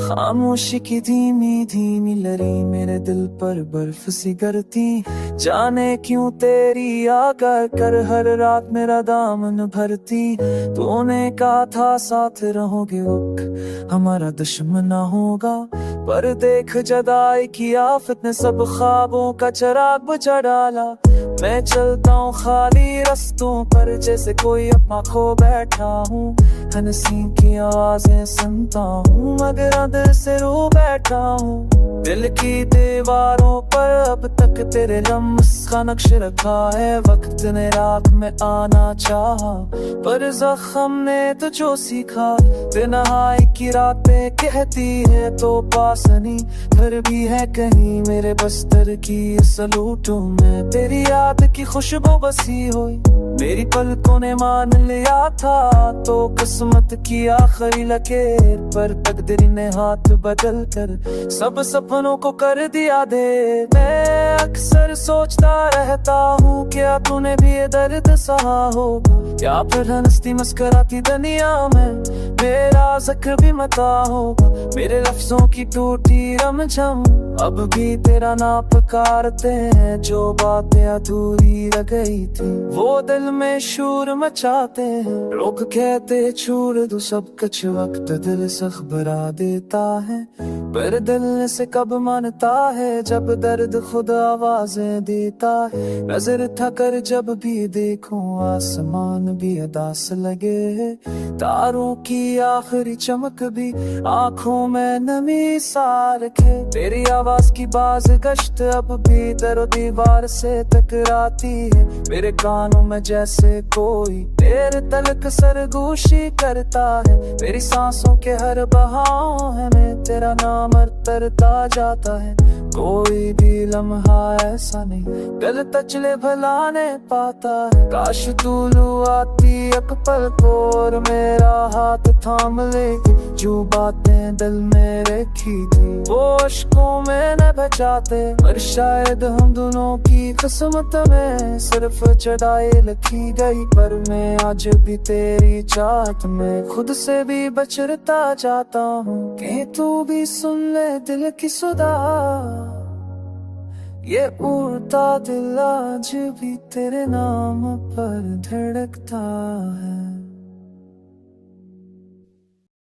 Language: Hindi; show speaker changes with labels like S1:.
S1: खामोशी की धीमी धीमी लरी मेरे दिल पर बर्फ सी गिरती। जाने क्यों तेरी आकर कर हर रात मेरा दामन भरती। तूने कहा था साथ रहोगे वक्त हमारा दुश्मन ना होगा, पर देख जदाई की आफत ने सब ख्वाबों का चिराग बुझा डाला। मैं चलता हूँ खाली रास्तों पर जैसे कोई अपना खो बैठा हूँ। हंसी की आवाजें सुनता हूँ मगर अंदर से रो बैठा हूँ। दिल की दीवारों पर अब तक तेरे लम्स का नक्श रखा है। वक्त ने रात में आना चाहा पर जख्म ने तो जो सीखा। तन्हाई की रातें कहती है तो पास नहीं, घर भी है कहीं मेरे बस्तर की सलूटों में। तेरी याद की खुशबू बसी हुई मेरी पलकों ने मान लिया था, तो किस्मत की आखिरी लकीर पर तकदीर ने हाथ बदल कर सब सपनों को कर दिया दे। मैं अक्सर सोचता रहता हूँ क्या तूने भी ये दर्द सहा होगा, या फिर हंसती मुस्कुराती दुनिया में मेरा जिक्र भी मता होगा। मेरे लफ्जों की टूटी रमझम अब भी तेरा नाम पुकारते हैं। जो बातें अधूरी रह गई थी वो दिल में शूर मचाते हैं। लोग कहते छोड़ दो सब कुछ, वक्त दिल से घबरा देता है, पर दिल से कब मानता है जब दर्द खुद आवाजें देता है। नजर थकर जब भी देखूं आसमान भी अदास लगे, तारों की आखिरी चमक भी आंखों में नमी सा रखे। तेरी आवाज की बाज गश्त अब भी दरो दीवार से टकराती है। मेरे कानों में जैसे कोई तेरे तलक सरगोशी करता है। मेरी सांसों के हर बहाव है मैं तेरा नाम तरता जाता है। कोई भी लम्हा ऐसा नहीं गलत चले भला ने पाता है। काश तू लू आती एक पल को और मेरा हाथ थाम लेती। जो बातें दिल में रखी थी वो अश्कों में न बचाते, पर शायद हम दोनों की किस्मत में सिर्फ चढ़ाई लिखी गई। पर मैं आज भी तेरी चाहत में खुद से भी बचता जाता हूँ। कि तू भी सुन ले दिल की सुधा, ये उड़ता दिल आज भी तेरे नाम पर धड़कता है।